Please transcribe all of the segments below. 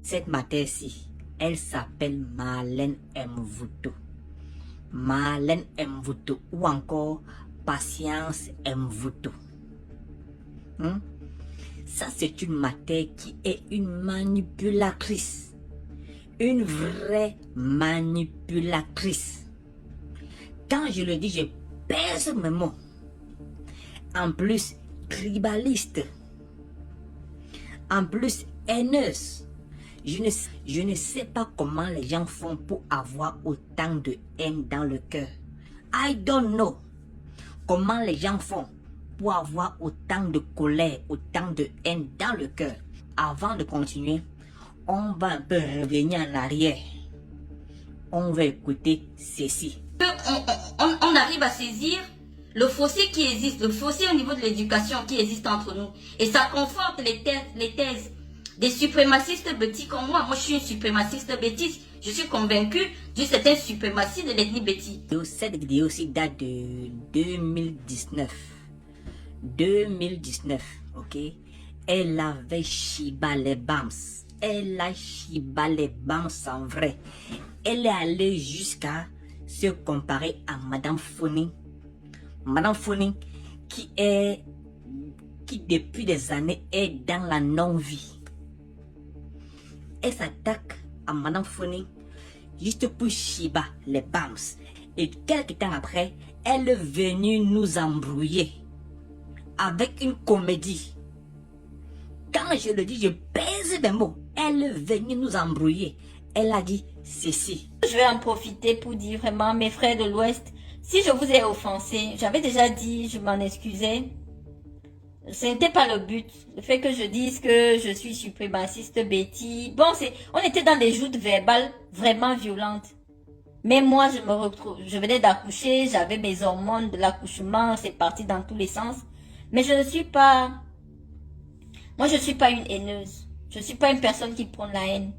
Cette mater-ci, elle s'appelle Marlène Mvuto. Marlène Mvuto ou encore Patience Mvuto. Ça, c'est une mater qui est une manipulatrice. Une vraie manipulatrice. Quand je le dis, je pèse mes mots. En plus, tribaliste. En plus, haineuse. Je ne sais pas comment les gens font pour avoir autant de haine dans le cœur. I don't know. Comment les gens font pour avoir autant de colère, autant de haine dans le cœur. Avant de continuer, on va un peu revenir en arrière. On va écouter ceci. On arrive à saisir le fossé qui existe, le fossé au niveau de l'éducation qui existe entre nous. Et ça conforte les thèses des suprémacistes bêtis comme moi. Moi, je suis une suprémaciste bêtise. Je suis convaincue d'une certaine suprématie de l'ethnie bêtise. Cette vidéo aussi date de 2019. 2019, ok? Elle avait Shiba les Bams. Elle a Shiba les Bams en vrai. Elle est allée jusqu'à se comparer à Madame Foni. Madame Foni qui depuis des années est dans la non-vie. Elle s'attaque à Madame Foni juste pour Shiba les Bams. Et quelques temps après, elle est venue nous embrouiller avec une comédie. Quand je le dis, je pèse mes mots. Elle est venue nous embrouiller. Elle a dit ceci. Je vais en profiter pour dire vraiment, mes frères de l'Ouest, si je vous ai offensé, j'avais déjà dit, je m'en excusais. Ce n'était pas le but. Le fait que je dise que je suis suprémaciste bêtise. Bon, on était dans des joutes verbales vraiment violentes. Mais moi, je venais d'accoucher, j'avais mes hormones de l'accouchement, c'est parti dans tous les sens. Mais je ne suis pas... Moi, je ne suis pas une haineuse. Je ne suis pas une personne qui prône la haine.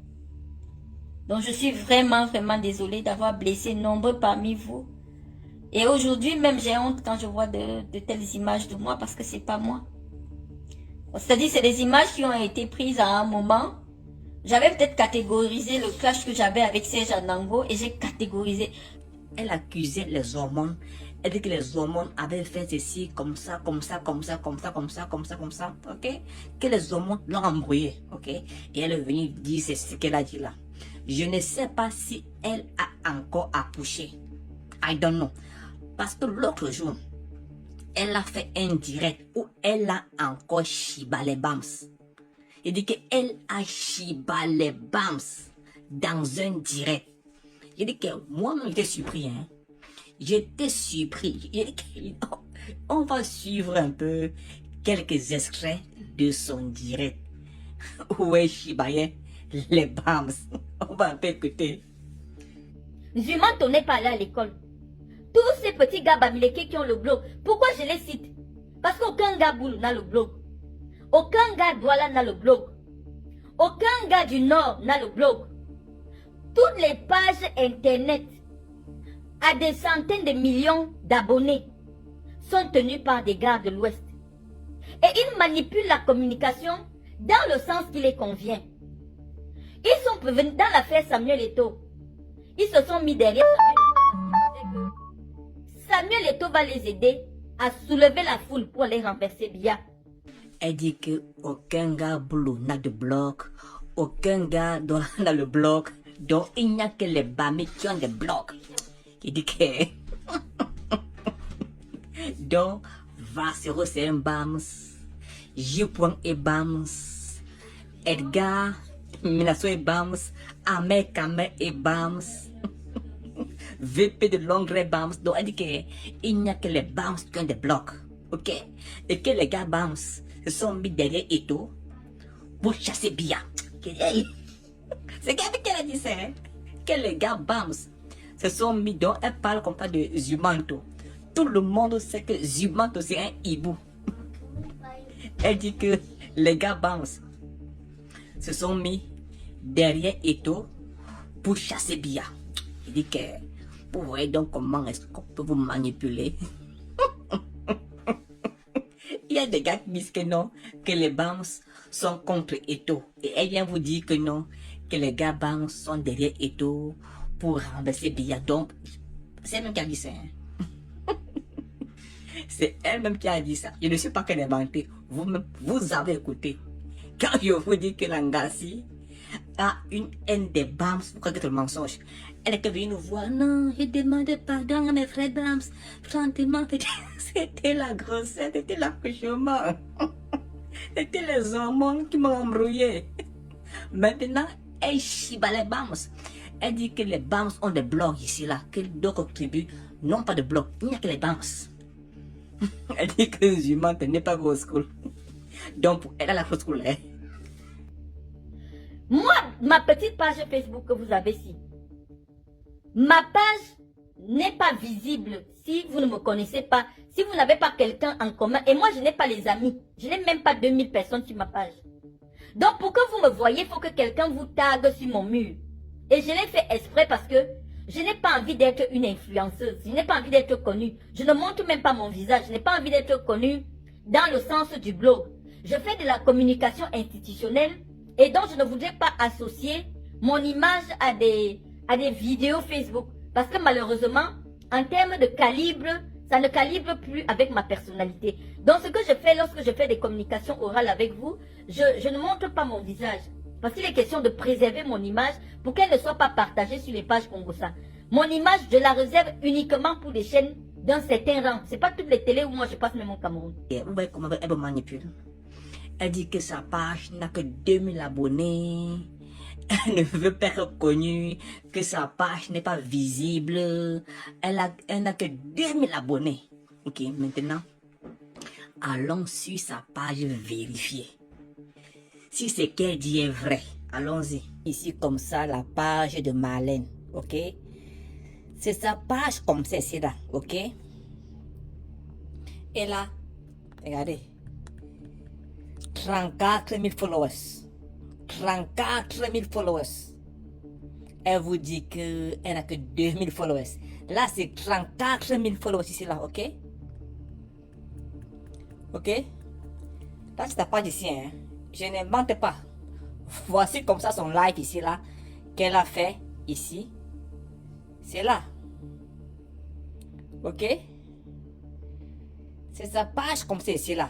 Donc, je suis vraiment, vraiment désolée d'avoir blessé nombreux parmi vous. Et aujourd'hui, même, j'ai honte quand je vois de telles images de moi parce que c'est pas moi. C'est-à-dire, c'est des images qui ont été prises à un moment. J'avais peut-être catégorisé le clash que j'avais avec Serge Anango et j'ai catégorisé. Elle accusait les hormones. Elle dit que les hormones avaient fait ceci, comme ça, comme ça, comme ça, comme ça, comme ça, comme ça, comme ça, ok? Que les hormones l'ont embrouillé, ok? Et elle est venue dire c'est ce qu'elle a dit là. Je ne sais pas si elle a encore accouché. I don't know. Parce que l'autre jour, elle a fait un direct où elle a encore Shiba les Bams. Il dit qu'elle a Shiba les Bams dans un direct. Il dit que moi-même j'étais surpris. Hein? J'étais surpris. On va suivre un peu quelques extraits de son direct. Où est Shiba les Bams? On va un peu écouter. Zumanto n'est pas allé à l'école. Tous ces petits gars bamileke qui ont le blog, pourquoi je les cite? Parce qu'aucun gars boule n'a le blog. Aucun gars Douala n'a le blog. Aucun gars du Nord n'a le blog. Toutes les pages internet à des centaines de millions d'abonnés sont tenues par des gars de l'Ouest. Et ils manipulent la communication dans le sens qui les convient. Ils sont venus dans l'affaire Samuel Eto'o. Ils se sont mis derrière Samuel Eto'o va les aider à soulever la foule pour les renverser bien. Elle dit que aucun gars bleu n'a de blog, aucun gars n'a le blog, donc il n'y a que les bamis qui ont des blogs. Il dit que donc Vassero c'est un Bams, J.E Bams, Edgar Minasso et Bams, Ahmed Kamer et Bams, VP de Longray Bams. Donc elle dit qu'il n'y a que les Bams qui ont des blogs, ok? Et que les gars Bams se sont mis derrière Eto'o pour chasser Bia. C'est qu'elle a dit ça, hein? Que les gars Bams se sont mis, donc elle parle comme ça de Zumanto. Tout le monde sait que Zumanto c'est un hibou. Elle dit que les gars Bams se sont mis derrière Eto'o pour chasser Bia. Il dit que vous voyez donc comment est-ce qu'on peut vous manipuler. Il y a des gars qui disent que non, que les Bams sont contre Eto'o. Et elle vient vous dire que non, que les gars bang sont derrière Eto pour renverser Biya. Donc, c'est elle-même qui a dit ça. Hein. C'est elle-même qui a dit ça. Je ne suis pas qu'elle inventé. Vous-même, vous avez écouté. Quand je vous dis que Langassi a une haine des Bams, vous croyez que c'est le mensonge. Elle est venue nous voir. Non, je demande pardon à mes frères Bams. Franchement, c'était la grossesse, c'était l'accouchement. C'était les hormones qui m'ont embrouillé. Maintenant, elle chiba les Bams. Elle dit que les Bams ont des blogs ici, là, que d'autres tribus n'ont pas de blogs. Il n'y a que les Bams. Elle dit que les humains n'est pas grosse school. Donc, elle a la grosse school. Hein. Moi, ma petite page Facebook que vous avez ici, ma page n'est pas visible si vous ne me connaissez pas, si vous n'avez pas quelqu'un en commun. Et moi, je n'ai pas les amis. Je n'ai même pas 2000 personnes sur ma page. Donc, pour que vous me voyez, il faut que quelqu'un vous tague sur mon mur. Et je l'ai fait exprès parce que je n'ai pas envie d'être une influenceuse. Je n'ai pas envie d'être connue. Je ne montre même pas mon visage. Je n'ai pas envie d'être connue dans le sens du blog. Je fais de la communication institutionnelle et donc je ne voudrais pas associer mon image à des vidéos Facebook. Parce que malheureusement, en termes de calibre, ça ne calibre plus avec ma personnalité. Donc ce que je fais lorsque je fais des communications orales avec vous, je ne montre pas mon visage. Parce qu'il est question de préserver mon image pour qu'elle ne soit pas partagée sur les pages Congosa. Mon image, je la réserve uniquement pour les chaînes d'un certain rang. Ce n'est pas toutes les télés où moi je passe même au Cameroun. Et vous voyez comment elle me manipule. Elle dit que sa page n'a que 2000 abonnés. Elle ne veut pas être reconnue, que sa page n'est pas visible. Elle n'a que 2000 abonnés. Ok, maintenant, allons sur sa page vérifier. Si ce qu'elle dit est vrai, allons-y. Ici, comme ça, la page de Marlène, ok? C'est sa page comme celle-ci là, ok? Et là, regardez. 34 000 followers. 34 000 followers. Elle vous dit qu'elle n'a que 2000 followers. Là, c'est 34 000 followers ici là, ok? Ok? Là, c'est ta page ici, hein? Je n'invente pas. Voici comme ça son live ici là qu'elle a fait ici. C'est là. Ok? C'est sa page comme c'est ici là.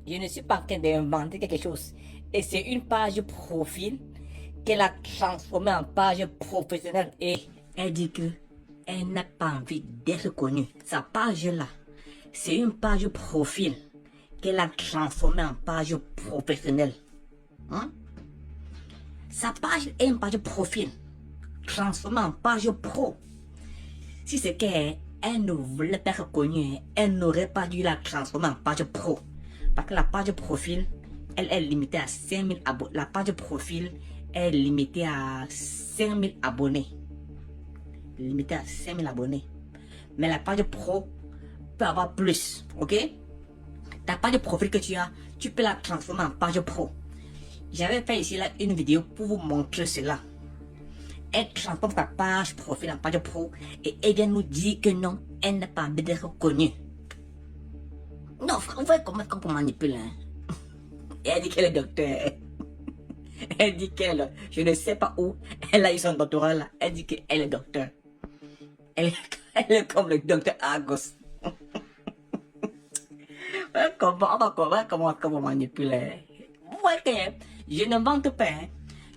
Je ne suis pas en train d'inventer quelque chose. Et c'est une page profil qu'elle a transformée en page professionnelle. Et elle dit que elle n'a pas envie d'être connue. Sa page là, c'est une page profil qu'elle a transformée en page professionnelle. Hein? Sa page est une page profil transformée en page pro. Si c'est qu'elle ne voulait pas être connue, elle n'aurait pas dû la transformer en page pro. Parce que la page profil, elle est limitée à 5000 abonnés. La page profil est limitée à 5000 abonnés. Limitée à 5000 abonnés. Mais la page pro peut avoir plus. Ok? Ta page de profil que tu as, tu peux la transformer en page pro. J'avais fait ici là une vidéo pour vous montrer cela. Elle transforme ta page profil en page pro et elle vient nous dire que non, elle n'a pas envie d'être connue. Non, on voit comment on manipule. Hein? Et elle dit qu'elle est docteur. Elle dit qu'elle, je ne sais pas où, elle a eu son doctorat là. Elle dit qu'elle est docteur. Elle est comme le docteur Argos. Comment manipuler. Ouais, je ne vante pas. Hein.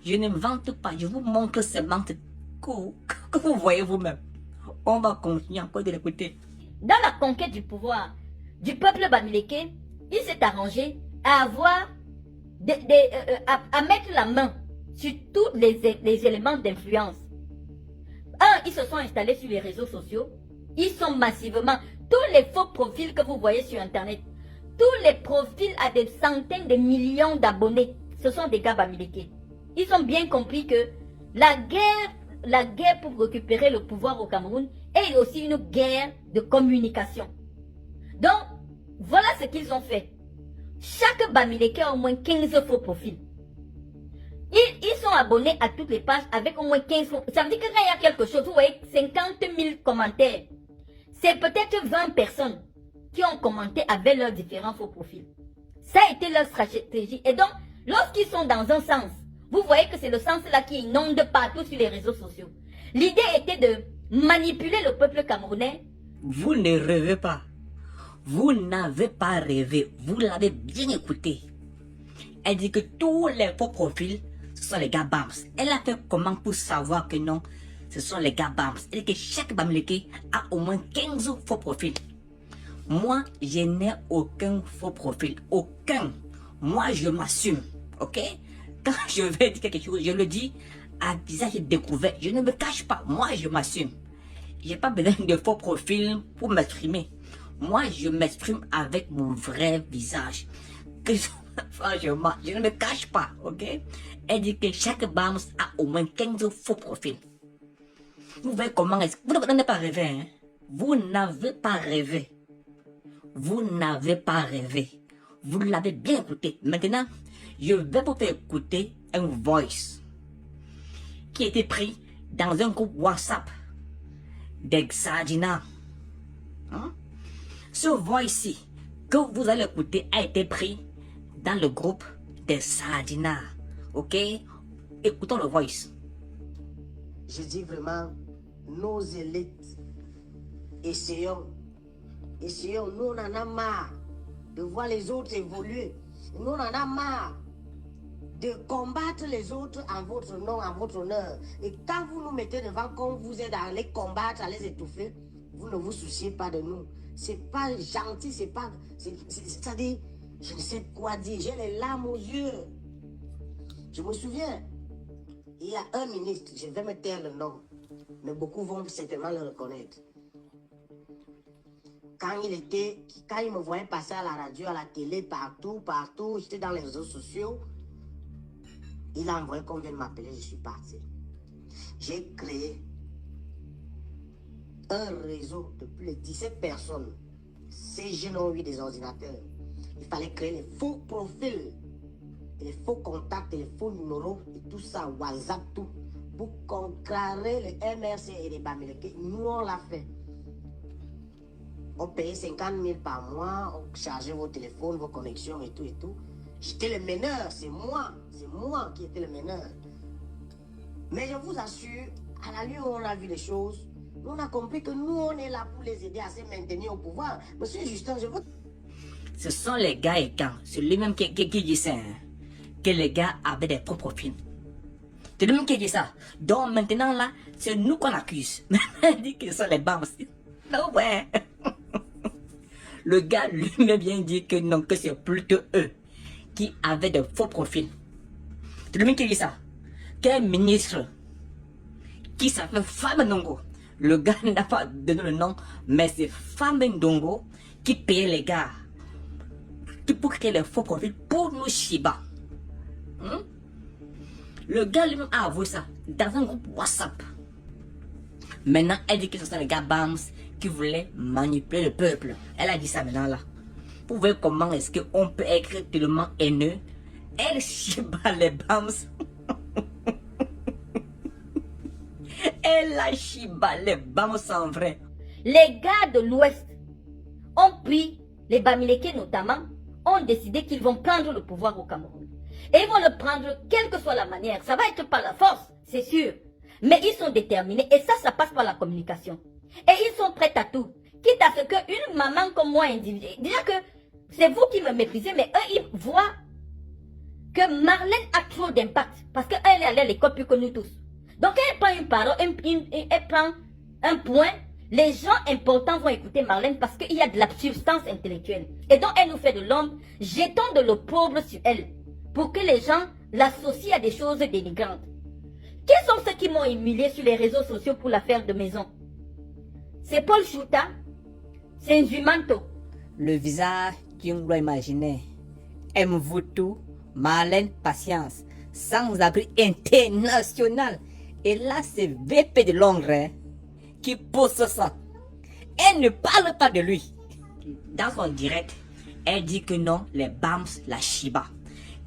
Je ne vante pas. Je vous montre seulement que vous voyez vous-même. On va continuer encore de l'écouter. Dans la conquête du pouvoir du peuple bamileke, il s'est arrangé à avoir à mettre la main sur tous les éléments d'influence. Ils se sont installés sur les réseaux sociaux. Ils sont massivement, tous les faux profils que vous voyez sur Internet, tous les profils à des centaines de millions d'abonnés, ce sont des gars bamileke. Ils ont bien compris que la guerre pour récupérer le pouvoir au Cameroun est aussi une guerre de communication. Donc, voilà ce qu'ils ont fait. Chaque bamileke a au moins 15 faux profils. Ils sont abonnés à toutes les pages avec au moins 15 faux. Ça veut dire que quand il y a quelque chose, vous voyez 50 000 commentaires. C'est peut-être 20 personnes qui ont commenté avec leurs différents faux profils. Ça a été leur stratégie. Et donc, lorsqu'ils sont dans un sens, Vous voyez que c'est le sens là qui inonde partout sur les réseaux sociaux. L'idée était de manipuler le peuple camerounais. Vous ne rêvez pas. Vous n'avez pas rêvé. Vous l'avez bien écouté. Elle dit que tous les faux profils, ce sont les gars BAMS. Elle a fait comment pour savoir que non, ce sont les gars BAMS. Elle dit que chaque Bamileke a au moins 15 faux profils. Moi, je n'ai aucun faux profil. Aucun. Moi, je m'assume. Ok? Quand je vais dire quelque chose, je le dis à visage découvert. Je ne me cache pas. Moi, je m'assume. Je n'ai pas besoin de faux profils pour m'exprimer. Moi, je m'exprime avec mon vrai visage. Que franchement, je ne me cache pas. Ok? Elle dit que chaque BAMS a au moins 15 faux profils. Vous voyez comment est-ce que... Vous n'avez pas rêvé. Hein? Vous n'avez pas rêvé. Vous n'avez pas rêvé. Vous l'avez bien écouté. Maintenant, je vais vous faire écouter un voice qui a été pris dans un groupe WhatsApp des Sardina. Hein? Ce voice-ci que vous allez écouter a été pris dans le groupe des Sardina. Ok? Écoutons le voice. Je dis vraiment, nos élites, essayons, nous on en a marre de voir les autres évoluer. Nous on en a marre de combattre les autres en votre nom, en votre honneur. Et quand vous nous mettez devant, quand vous êtes à les combattre, à les étouffer, vous ne vous souciez pas de nous. C'est pas gentil, c'est pas... C'est-à-dire, je ne sais quoi dire, j'ai les larmes aux yeux. Je me souviens, il y a un ministre, je vais me taire le nom, mais beaucoup vont certainement le reconnaître. Quand il me voyait passer à la radio, à la télé, partout, j'étais dans les réseaux sociaux, il a envoyé qu'on vienne m'appeler, je suis parti. J'ai créé un réseau de plus de 17 personnes. Ces jeunes ont eu des ordinateurs. Il fallait créer les faux profils, les faux contacts, les faux numéros et tout ça, WhatsApp, tout, pour contrecarrer les MRC et les Bamileke. Nous, on l'a fait. On payait 50 000 par mois, on chargeait vos téléphones, vos connexions et tout et tout. J'étais le meneur, c'est moi qui étais le meneur. Mais je vous assure, à la lueur où on a vu les choses, nous on a compris que nous on est là pour les aider à se maintenir au pouvoir. Monsieur Justin, je veux... Ce sont les gars et quand, c'est lui-même qui dit ça, hein, que les gars avaient des faux profils. C'est lui-même qui dit ça. Donc maintenant là, c'est nous qu'on accuse. Il dit que ce sont les BAMS. Non ouais. Le gars lui-même vient dire que non, que c'est plutôt eux qui avaient de faux profils. C'est lui-même qui dit ça. Quel ministre qui s'appelle Femme Ndongo. Le gars n'a pas donné le nom, mais c'est Femme Ndongo qui payait les gars pour créer les faux profils pour nous Shiba. Le gars lui-même a avoué ça dans un groupe WhatsApp. Maintenant, elle dit que ce sont les gars BAMS qui voulaient manipuler le peuple. Elle a dit ça maintenant là. Vous voyez comment est-ce qu'on peut écrire tellement haineux. Elle Shiba les BAMS. Elle a Shiba les BAMS en vrai. Les gars de l'Ouest ont pris, les Bamileke notamment, ont décidé qu'ils vont prendre le pouvoir au Cameroun. Et ils vont le prendre quelle que soit la manière. Ça va être par la force, c'est sûr. Mais ils sont déterminés et ça passe par la communication. Et ils sont prêts à tout. Quitte à ce qu'une maman comme moi individuelle, déjà que c'est vous qui me méprisez, mais eux, ils voient que Marlène a trop d'impact. Parce qu'elle est allée à l'école plus que nous tous. Donc elle prend une parole, elle prend un point. Les gens importants vont écouter Marlène parce qu'il y a de la substance intellectuelle. Et donc elle nous fait de l'ombre. Jetons de l'opprobre sur elle. Pour que les gens l'associent à des choses dénigrantes. Quels sont ceux qui m'ont humilié sur les réseaux sociaux pour l'affaire de maison? C'est Paul Chouta, c'est Nzumanto. Le visage d'une loi imaginaire. Aime-vous tout, Marlène Patience, sans abri international. Et là, c'est VP de Londres hein, qui pose ça. Elle ne parle pas de lui. Dans son direct, elle dit que non, les BAMS, la Shiba.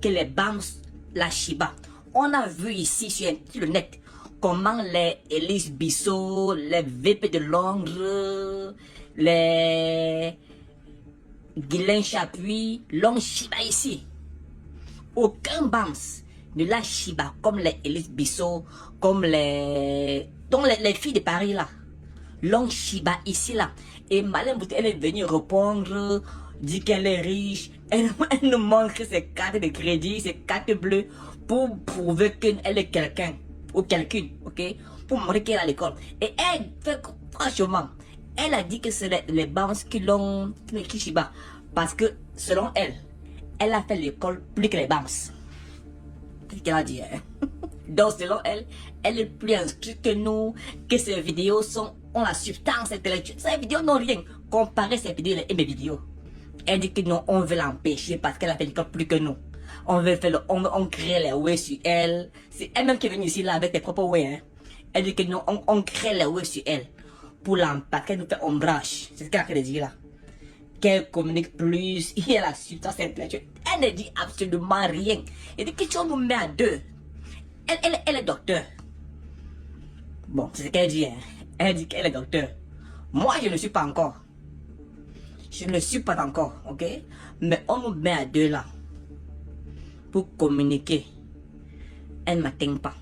Que les BAMS, la Shiba. On a vu ici sur le net comment les Elise Bissot, les VP de Londres, les Guylaine Chapuis, l'ont Shiba ici. Aucun BAMS de la Shiba, comme les Élise Bissot, comme donc les filles de Paris là. L'oncle Shiba ici là. Et Madame Bouté, elle est venue répondre, dit qu'elle est riche. Elle nous montre ses cartes de crédit, ses cartes bleues, pour prouver qu'elle est quelqu'un, ou quelqu'une, ok? Pour montrer qu'elle est à l'école. Et elle fait, franchement, elle a dit que c'est les banques qui l'ont écrit Shiba. Parce que, selon elle, elle a fait l'école plus que les banques. C'est ce qu'elle a dit, hein? Donc, selon elle, elle est plus instruite que nous, que ses vidéos ont la substance intellectuelle. Ces vidéos n'ont rien. Comparez ces vidéos et mes vidéos. Elle dit que non, on veut l'empêcher parce qu'elle a fait l'école plus que nous. On veut faire on crée les ouais sur elle. C'est elle-même qui est venue ici là avec ses propres ouais, hein. Elle dit que non, on crée les ouais sur elle. Pour l'empêcher, qu'elle nous fait ombrage. C'est ce qu'elle a fait dire là. Qu'elle communique plus, il y a la substance intellectuelle. Elle ne dit absolument rien. Elle dit que tu nous met à deux. Elle est docteur. Bon, c'est ce qu'elle dit, hein. Elle dit qu'elle est docteur. Moi, je ne suis pas encore. Je ne suis pas encore, ok? Mais on nous met à deux là. Pour communiquer. Elle ne m'atteint pas.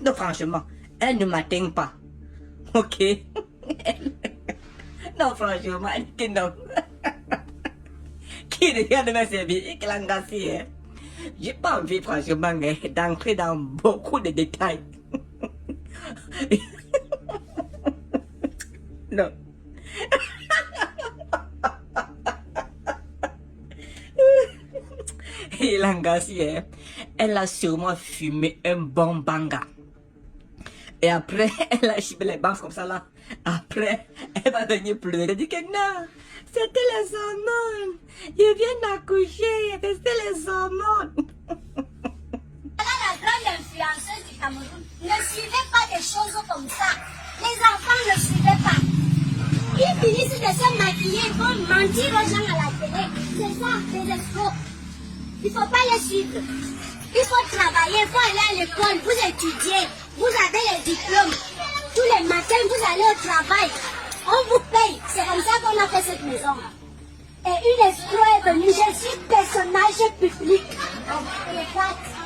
Non, franchement, elle ne m'atteint pas. Ok? Non, franchement, elle dit non. Qui regarde mes services et qui l'a engagé, hein? J'ai pas envie, franchement, d'entrer dans beaucoup de détails. Non. Et l'engagé, elle a sûrement fumé un bon banga. Et après, elle a chipé les banques comme ça là. Après, elle va venir pleurer. Elle dit que non, c'était les hormones. Je viens d'accoucher, c'était les hormones. La grande influenceuse du Cameroun, ne suivez pas des choses comme ça. Les enfants ne suivez pas. Ils finissent de se maquiller pour mentir aux gens à la télé. C'est ça, les escrocs. Il ne faut pas les suivre. Il faut travailler, il faut aller à l'école, vous étudiez, vous avez les diplômes. Tous les matins, vous allez au travail. On vous paye. C'est comme ça qu'on a fait cette maison. Et une escroc est venue, je suis personnage public. Regarde.